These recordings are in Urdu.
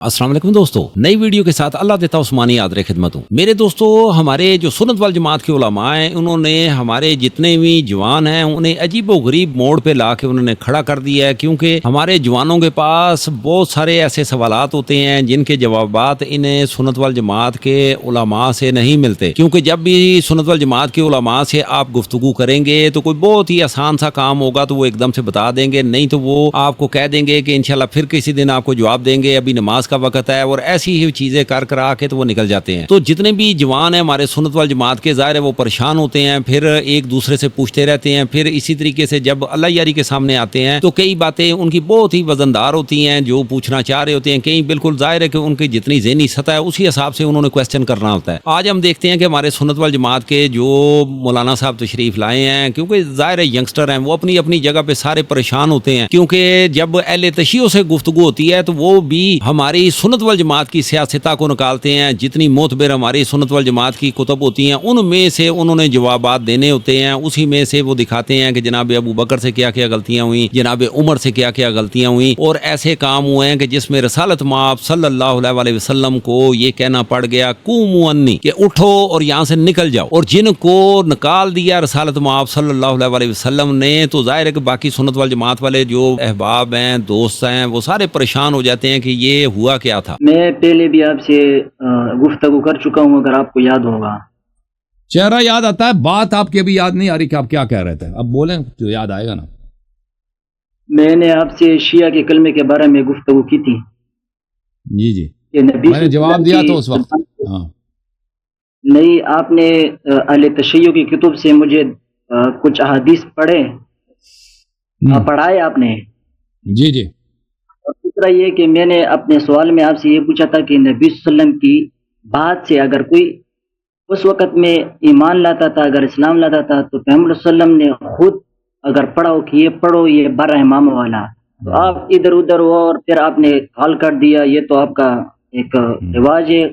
السلام علیکم دوستو، نئی ویڈیو کے ساتھ اللہ دیتا عثمانی یادر خدمت ہوں۔ میرے دوستو، ہمارے جو سنت وال جماعت کے علماء ہیں، انہوں نے ہمارے جتنے بھی جوان ہیں انہیں عجیب و غریب موڑ پہ لا کے انہوں نے کھڑا کر دیا ہے، کیونکہ ہمارے جوانوں کے پاس بہت سارے ایسے سوالات ہوتے ہیں جن کے جوابات انہیں سنت وال جماعت کے علماء سے نہیں ملتے، کیونکہ جب بھی سنت وال جماعت کے علماء سے آپ گفتگو کریں گے تو کوئی بہت ہی آسان سا کام ہوگا تو وہ ایک دم سے بتا دیں گے، نہیں تو وہ آپ کو کہہ دیں گے کہ انشاءاللہ پھر کسی دن آپ کو جواب دیں گے، ابھی نماز کا وقت ہے، اور ایسی ہی چیزیں کر کرا کے تو وہ نکل جاتے ہیں۔ تو جتنے بھی جوان ہیں ہمارے سنت وال جماعت کے، ظاہر ہے وہ پریشان ہوتے ہیں، پھر ایک دوسرے سے پوچھتے رہتے ہیں، پھر اسی طریقے سے جب اللہ یاری کے سامنے آتے ہیں تو کئی باتیں ان کی بہت ہی وزندار ہوتی ہیں جو پوچھنا چاہ رہے ہوتے ہیں، کئی بالکل ظاہر ہے کہ ان کی جتنی ذہنی سطح ہے اسی حساب سے انہوں نے کویسچن کرنا ہوتا ہے۔ آج ہم دیکھتے ہیں کہ ہمارے سنت وال جماعت کے جو مولانا صاحب تشریف لائے ہیں، کیونکہ ظاہر ہے ینگسٹر ہیں، وہ اپنی اپنی جگہ پہ سارے پریشان ہوتے ہیں، کیونکہ جب اہل تشیع سے گفتگو ہوتی ہے تو وہ بھی ہماری سنت وال جماعت کی سیاستہ کو نکالتے ہیں، جتنی معتبر ہماری سنت وال جماعت کی کتب ہوتی ہیں ان میں سے انہوں نے جوابات دینے ہوتے ہیں، اسی میں سے وہ دکھاتے ہیں کہ جناب ابو بکر سے کیا کیا غلطیاں ہوئیں، جناب عمر سے کیا کیا غلطیاں ہوئیں، اور ایسے کام ہوئے ہیں کہ جس میں رسالت مآب صلی اللہ علیہ وسلم کو یہ کہنا پڑ گیا قوموا انی، کہ اٹھو اور یہاں سے نکل جاؤ، اور جن کو نکال دیا رسالت مآب صلی اللہ علیہ وسلم نے، تو ظاہر ہے کہ باقی سنت وال جماعت والے جو احباب ہیں، دوست ہیں، وہ سارے پریشان ہو جاتے ہیں کہ یہ ہوا کیا تھا۔ میں پہلے بھی آپ سے گفتگو کر چکا ہوں، اگر آپ کو یاد ہوگا۔ چہرہ یاد آتا ہے، بات آپ کی ابھی یاد نہیں آ رہی کہ آپ کیا کہہ رہے تھے، اب بولیں تو یاد آئے گا نا۔ میں نے آپ سے شیعہ کے کلمے کے بارے میں گفتگو کی تھی۔ جی جی، کہ نبی میں نے جواب دیا تو اس وقت۔ ہاں نہیں، آپ نے اہل تشیع کی کتب سے مجھے کچھ احادیث پڑھائے آپ نے۔ جی جی، اور دوسرا یہ کہ میں نے اپنے سوال میں آپ سے یہ پوچھا تھا کہ نبی صلی اللہ علیہ وسلم کی بات سے اگر کوئی اس وقت میں ایمان لاتا تھا، اگر اسلام لاتا تھا، تو پیغمبر صلی اللہ علیہ وسلم نے خود اگر پڑھو کہ یہ پڑھو یہ بر امام والا، تو آپ ادھر ادھر ہو اور پھر آپ نے کال کر دیا، یہ تو آپ کا ایک رواج ہے۔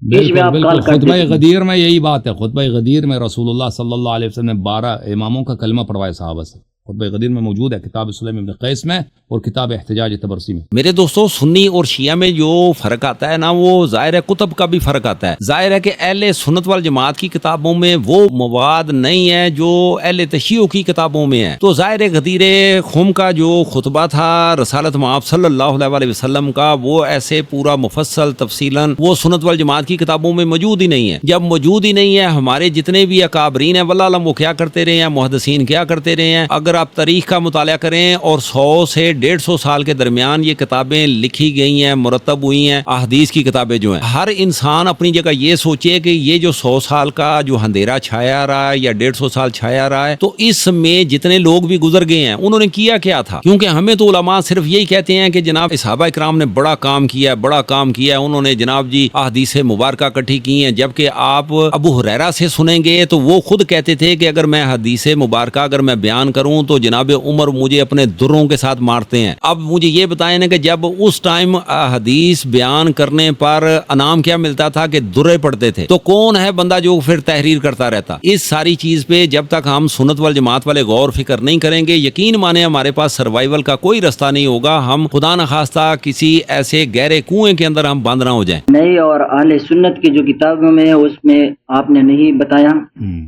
بالکل خطبہ غدیر میں یہی بات ہے، خطبہ غدیر میں رسول اللہ صلی اللہ علیہ وسلم نے 12 اماموں کا کلمہ پڑھوایا صحابہ سے، خطبہ غدیر میں موجود ہے، کتاب سلیم ابن قیس میں اور کتاب احتجاج تبرسی میں۔ میرے دوستو، سنی اور شیعہ میں جو فرق آتا ہے نا، وہ ظاہر ہے کتب کا بھی فرق آتا ہے۔ ظاہر ہے کہ اہل سنت وال جماعت کی کتابوں میں وہ مواد نہیں ہے جو اہل تشیع کی کتابوں میں ہے۔ تو ظاہر ہے غدیر خم کا جو خطبہ تھا رسالت مآب صلی اللہ علیہ وسلم کا، وہ ایسے پورا مفصل تفصیلاً وہ سنت وال جماعت کی کتابوں میں موجود ہی نہیں ہے۔ جب موجود ہی نہیں ہے، ہمارے جتنے بھی اکابرین ہیں واللہ علم وہ کیا کرتے رہے ہیں، محدثین کیا کرتے رہے ہیں، اگر آپ تاریخ کا مطالعہ کریں اور 100 سے 150 سال کے درمیان یہ کتابیں لکھی گئی ہیں، مرتب ہوئی ہیں، احادیث کی کتابیں جو ہیں، ہر انسان اپنی جگہ یہ سوچے کہ یہ جو 100 سال کا جو اندھیرا چھایا رہا ہے یا 150 سال چھایا رہا ہے، تو اس میں جتنے لوگ بھی گزر گئے ہیں انہوں نے کیا کیا تھا؟ کیونکہ ہمیں تو علماء صرف یہی کہتے ہیں کہ جناب صحابہ اکرام نے بڑا کام کیا ہے، بڑا کام کیا ہے، انہوں نے جناب جی احادیث مبارکہ اکٹھی کی ہیں، جبکہ آپ ابو ہریرہ سے سنیں گے تو وہ خود کہتے تھے کہ اگر میں حدیث مبارکہ اگر میں بیان کروں تو جناب عمر مجھے اپنے دروں کے ساتھ مارتے ہیں۔ اب مجھے یہ بتائیں نا کہ جب اس ٹائم حدیث بیان کرنے پر انعام کیا ملتا تھا کہ درے پڑتے تھے، تو کون ہے بندہ جو پھر تحریر کرتا رہتا؟ اس ساری چیز پہ جب تک ہم سنت وال جماعت والے غور فکر نہیں کریں گے، یقین مانے ہمارے پاس سروائیول کا کوئی رستہ نہیں ہوگا، ہم خدا نخواستہ کسی ایسے گہرے کنویں کے اندر ہم بند نہ ہو جائیں۔ نہیں، اور اہل سنت کی جو کتابوں میں ہے اس میں آپ نے نہیں بتایا،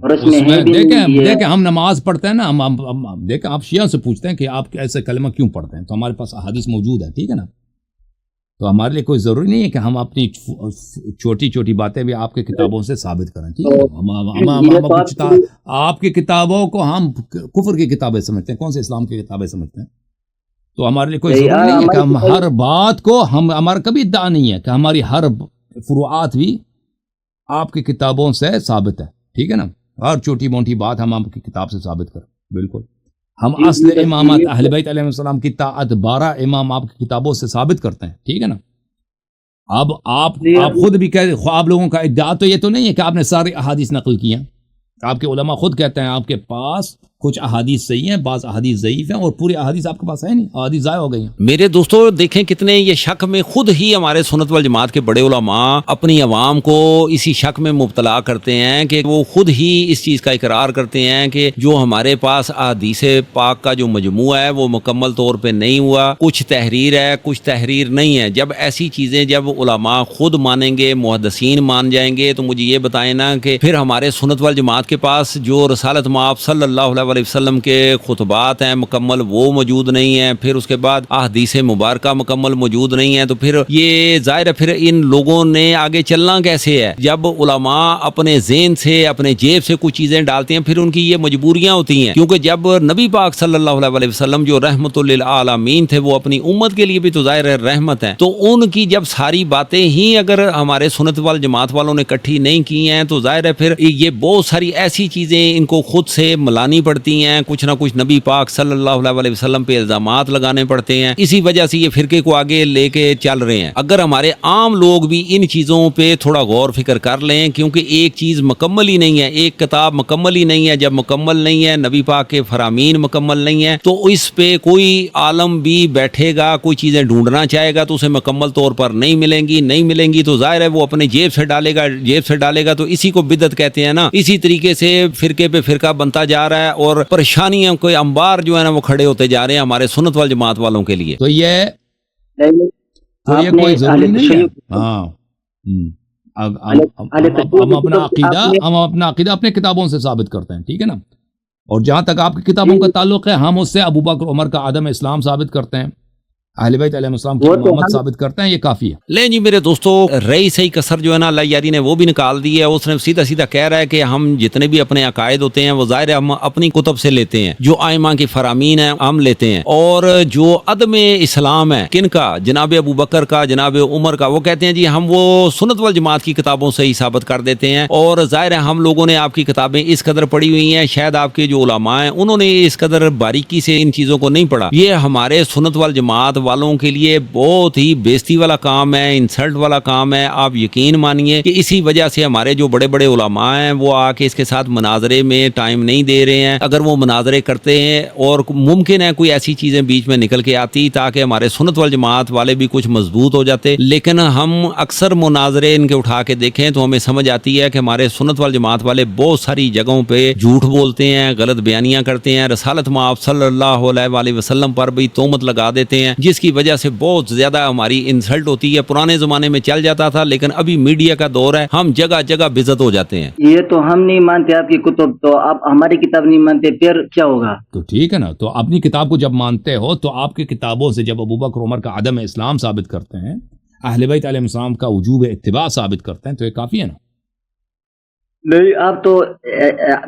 اور اس میں ہے بھی دیکھیں ہم نماز پڑھتے ہیں نا، ہم دیکھیں آپ شیعہ سے پوچھتے ہیں کہ آپ ایسے کلمہ کیوں پڑھتے ہیں، تو ہمارے پاس احادیث موجود ہے، ٹھیک ہے نا، تو ہمارے لیے کوئی ضروری نہیں ہے کہ ہم اپنی چھوٹی چھوٹی باتیں بھی آپ کے کتابوں سے ثابت کریں، ٹھیک ہے؟ آپ کی کتابوں کو ہم کفر کی کتابیں سمجھتے ہیں، کون سے اسلام کی کتابیں سمجھتے ہیں، تو ہمارے لیے کوئی ضروری نہیں ہے کہ ہم ہر بات کو ہمارا کبھی ادعا نہیں ہے کہ ہماری ہر فروعات بھی آپ کی کتابوں سے ثابت ہے، ٹھیک ہے نا، ہر چھوٹی موٹی بات ہم آپ کی کتاب سے ثابت کریں، بالکل۔ ہم اصل امامات اہل بیت علیہ السلام کی طاعت 12 امام آپ کی کتابوں سے ثابت کرتے ہیں، ٹھیک ہے نا۔ اب آپ خود بھی آپ لوگوں کا ادعا تو یہ تو نہیں ہے کہ آپ نے ساری احادیث نقل کی ہیں، آپ کے علماء خود کہتے ہیں آپ کے پاس کچھ احادیث صحیح ہیں، بعض احادیث ضعیف ہیں، اور پوری احادیث آپ کے پاس ہے نہیں، احادیث ضائع ہو گئی ہیں۔ میرے دوستو دیکھیں کتنے یہ شک میں خود ہی ہمارے سنت والجماعت کے بڑے علماء اپنی عوام کو اسی شک میں مبتلا کرتے ہیں کہ وہ خود ہی اس چیز کا اقرار کرتے ہیں کہ جو ہمارے پاس احادیث پاک کا جو مجموعہ ہے وہ مکمل طور پہ نہیں ہوا، کچھ تحریر ہے کچھ تحریر نہیں ہے۔ جب ایسی چیزیں جب علماء خود مانیں گے، محدثین مان جائیں گے، تو مجھے یہ بتائیں نا کہ پھر ہمارے سنت والجماعت کے پاس جو رسالت مآب صلی اللہ علیہ وسلم کے خطبات ہیں مکمل وہ موجود نہیں ہیں، پھر اس کے بعد احادیث مبارکہ مکمل موجود نہیں ہیں، تو پھر یہ ظاہر ہے پھر ان لوگوں نے آگے چلنا کیسے ہے؟ جب علماء اپنے ذہن سے اپنے جیب سے کچھ چیزیں ڈالتے ہیں پھر ان کی یہ مجبوریاں ہوتی ہیں، کیونکہ جب نبی پاک صلی اللہ علیہ وسلم جو رحمت للعالمین تھے وہ اپنی امت کے لیے بھی تو ظاہر ہے رحمت ہے، تو ان کی جب ساری باتیں ہی اگر ہمارے سنت والجماعت والوں نے اکٹھی نہیں کی ہیں تو ظاہر ہے پھر یہ بہت ساری ایسی چیزیں ان کو خود سے ملانی پڑتی ہیں، کچھ نہ کچھ نبی پاک صلی اللہ علیہ وسلم پہ الزامات لگانے پڑتے ہیں، اسی وجہ سے یہ فرقے کو آگے لے کے چل رہے ہیں۔ اگر ہمارے عام لوگ بھی ان چیزوں پہ تھوڑا غور فکر کر لیں، کیونکہ ایک چیز مکمل ہی نہیں ہے، ایک کتاب مکمل ہی نہیں ہے، جب مکمل نہیں ہے، نبی پاک کے فرامین مکمل نہیں ہے، تو اس پہ کوئی عالم بھی بیٹھے گا کوئی چیزیں ڈھونڈنا چاہے گا تو اسے مکمل طور پر نہیں ملیں گی تو ظاہر ہے وہ اپنے جیب سے ڈالے گا تو اسی کو بدعت کہتے ہیں نا۔ اسی طریقے سے فرقے پہ فرقہ بنتا جا رہا ہے اور پریشانیاں کوئی انبار جو ہے نا وہ کھڑے ہوتے جا رہے ہیں ہمارے سنت والجماعت والوں کے لیے۔ تو یہ آپ نے کوئی ضروری اہل نہیں ہے۔ تشیع ہاں اہل تشیع ہم اپنا عقیدہ اپنے کتابوں سے ثابت کرتے ہیں، ٹھیک ہے نا، اور جہاں تک آپ کی کتابوں کا تعلق ہے ہم اس سے ابو بکر عمر کا عدم اسلام ثابت کرتے ہیں، اہل بیت علیہ السلام کی امامت ثابت کرتے ہیں، یہ کافی ہے۔ لیں جی میرے دوستو، رہی صحیح کسر جو ہے نا اللہ یاری نے وہ بھی نکال دی ہے، اس نے سیدھا کہہ رہا ہے کہ ہم جتنے بھی اپنے عقائد ہوتے ہیں وہ ظاہر ہے ہم اپنی کتب سے لیتے ہیں، جو ائمہ کی فرامین ہیں ہم لیتے ہیں، اور جو عدم اسلام ہے کن کا؟ جناب ابو بکر کا، جناب عمر کا، وہ کہتے ہیں جی ہم وہ سنت والجماعت کی کتابوں سے ہی ثابت کر دیتے ہیں، اور ظاہر ہے ہم لوگوں نے آپ کی کتابیں اس قدر پڑھی ہوئی ہیں، شاید آپ کے جو علماء ہیں انہوں نے اس قدر باریکی سے ان چیزوں کو نہیں پڑھا۔ یہ ہمارے سنت والجماعت والوں کے لیے بہت ہی بےزتی والا کام ہے، انسلٹ والا کام ہے۔ آپ یقین مانیے کہ اسی وجہ سے ہمارے جو بڑے بڑے علماء ہیں وہ آ کے اس کے ساتھ مناظرے میں ٹائم نہیں دے رہے ہیں۔ اگر وہ مناظرے کرتے ہیں اور ممکن ہے کوئی ایسی چیزیں بیچ میں نکل کے آتی تاکہ ہمارے سنت والجماعت والے بھی کچھ مضبوط ہو جاتے، لیکن ہم اکثر مناظرے ان کے اٹھا کے دیکھیں تو ہمیں سمجھ آتی ہے کہ ہمارے سنت والجماعت والے بہت ساری جگہوں پہ جھوٹ بولتے ہیں، غلط بیانیاں کرتے ہیں، رسالت مآب صلی اللہ علیہ وسلم پر بھی تہمت لگا دیتے ہیں، جس کی وجہ سے بہت زیادہ ہماری انسلٹ ہوتی ہے۔ پرانے زمانے میں چل جاتا تھا لیکن ابھی میڈیا کا دور ہے، ہم جگہ جگہ بےعزت ہو جاتے ہیں۔ یہ تو ہم نہیں مانتے آپ کی کتب، تو آپ ہماری کتاب نہیں مانتے، پھر کیا ہوگا؟ تو ٹھیک ہے نا، تو اپنی کتاب کو جب مانتے ہو تو آپ کی کتابوں سے جب ابو بکر عمر کا عدم اسلام ثابت کرتے ہیں، اہل بیت علیہ السلام کا وجوب اتباع ثابت کرتے ہیں، تو یہ کافی ہے نا۔ نہیں، آپ تو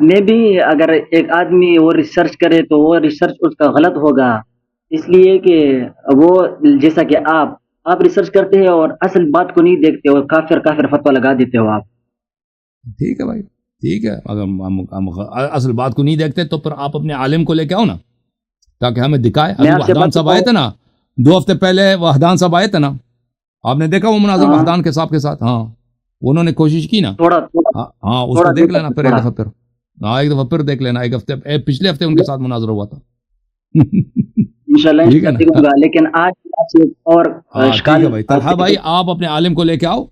میں بھی اگر ایک آدمی وہ ریسرچ کرے تو وہ ریسرچ اس کا غلط ہوگا، اس لیے کہ وہ جیسا کہ آپ ریسرچ کرتے ہیں اور اصل بات کو نہیں دیکھتے اور کافر فتویٰ لگا دیتے ہو آپ۔ ٹھیک ہے بھائی، ٹھیک ہے، اگر ہم اصل بات کو نہیں دیکھتے تو پھر آپ اپنے عالم کو لے کے آؤ نا تاکہ ہمیں دکھائے۔ ابھی وحدان صاحب آئے تھے نا 2 ہفتے پہلے، وحدان صاحب آئے تھے نا، آپ نے دیکھا وہ مناظر وحدان کے صاحب کے ساتھ؟ ہاں انہوں نے کوشش کی نا، ہاں اس کو دیکھ لینا پھر ایک دفعہ پھر دیکھ لینا، ایک ہفتے پچھلے ہفتے ان کے ساتھ مناظر ہوا تھا۔ انشاءاللہ، لیکن آج اور ٹھیک ہے بھائی، طلحہ بھائی آپ اپنے عالم کو لے کے آؤ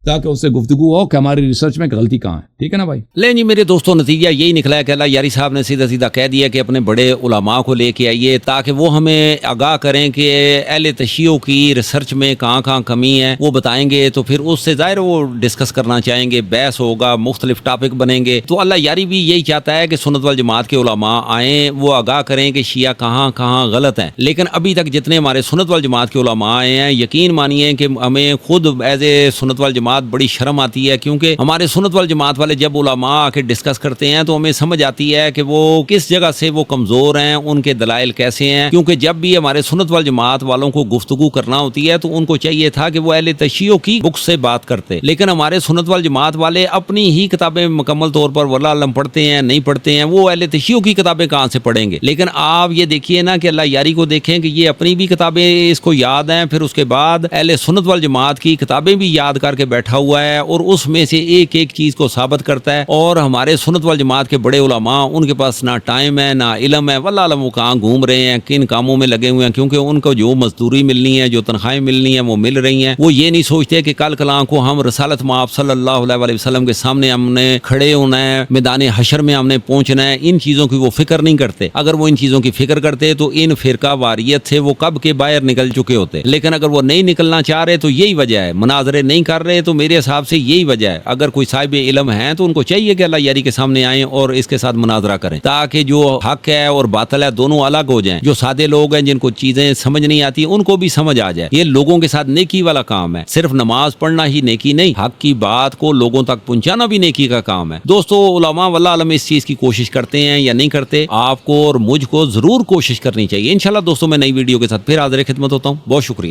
تاکہ اس سے گفتگو ہو کہ ہماری ریسرچ میں غلطی کہاں ہے، ٹھیک ہے نا بھائی؟ لیں جی میرے دوستوں، نتیجہ یہی نکلا ہے کہ اللہ یاری صاحب نے سیدھا کہہ دیا کہ اپنے بڑے علماء کو لے کے آئیے تاکہ وہ ہمیں آگاہ کریں کہ اہل تشیع کی ریسرچ میں کہاں کمی ہے، وہ بتائیں گے تو پھر اس سے ظاہر وہ ڈسکس کرنا چاہیں گے، بحث ہوگا، مختلف ٹاپک بنیں گے۔ تو اللہ یاری بھی یہی چاہتا ہے کہ سنت والجماعت کے علماء آئیں، وہ آگاہ کریں کہ شیعہ کہاں غلط ہیں، لیکن ابھی تک جتنے ہمارے سنت والجماعت کے علماء آئے ہیں، یقین مانیے کہ ہمیں خود ایز اے سنت والجماعت بڑی شرم آتی ہے، کیونکہ ہمارے سنت والجماعت والے جب علماء آ کے ڈسکس کرتے ہیں تو ہمیں سمجھ آتی ہے کہ وہ کس جگہ سے وہ کمزور ہیں، ان کے دلائل کیسے ہیں، کیونکہ جب بھی ہمارے سنت والجماعت والوں کو گفتگو کرنا ہوتی ہے تو ان کو چاہیے تھا کہ وہ اہل تشیع کی بک سے بات کرتے، لیکن ہمارے سنت والجماعت والے اپنی ہی کتابیں مکمل طور پر واللہ علم پڑھتے ہیں نہیں پڑھتے ہیں، وہ اہل تشیع کی کتابیں کہاں سے پڑھیں گے؟ لیکن آپ یہ دیکھیے نا کہ اللہ یاری کو دیکھیں کہ یہ اپنی بھی کتابیں اس کو یاد ہیں، پھر اس کے بعد اہل سنت والجماعت کی کتابیں بھی یاد کر کے بیٹھا ہوا ہے اور اس میں سے ایک ایک چیز کو ثابت کرتا ہے. اور ہمارے سنت وال جماعت کے بڑے علماء ان کے پاس نہ ٹائم ہے نہ علم ہے, واللہ عالم وہ کہاں گھوم رہے ہیں, کن کاموں میں لگے ہوئے ہیں, کیونکہ ان کو جو مزدوری ملنی ہے, جو تنخواہیں ملنی ہیں وہ مل رہی ہیں. وہ یہ نہیں سوچتے کہ کل کلاں کو ہم رسالت مآب صلی اللہ علیہ وسلم کے سامنے ہم نے کھڑے ہونا ہے, میدان حشر میں ہم نے پہنچنا ہے. ان چیزوں کی وہ فکر نہیں کرتے. اگر وہ ان چیزوں کی فکر کرتے تو ان فرقہ واریت سے وہ کب کے باہر نکل چکے ہوتے. لیکن اگر وہ نہیں نکلنا چاہ رہے تو یہی وجہ ہے, مناظرے نہیں کر رہے تو میرے حساب سے یہی وجہ ہے. اگر کوئی صاحب علم ہے تو ان کو چاہیے کہ اللہ یاری کے سامنے آئیں اور اس کے ساتھ مناظرہ کریں, تاکہ جو حق ہے اور باطل ہے دونوں الگ ہو جائیں. جو سادے لوگ ہیں جن کو چیزیں سمجھ نہیں آتی ان کو بھی سمجھ آ جائے. یہ لوگوں کے ساتھ نیکی والا کام ہے. صرف نماز پڑھنا ہی نیکی نہیں, حق کی بات کو لوگوں تک پہنچانا بھی نیکی کا کام ہے. دوستو علماء واللہ عالم اس چیز کی کوشش کرتے ہیں یا نہیں کرتے, آپ کو اور مجھ کو ضرور کوشش کرنی چاہیے. انشاءاللہ دوستوں میں نئی ویڈیو کے ساتھ پھر حاضر خدمت ہوتا ہوں. بہت شکریہ.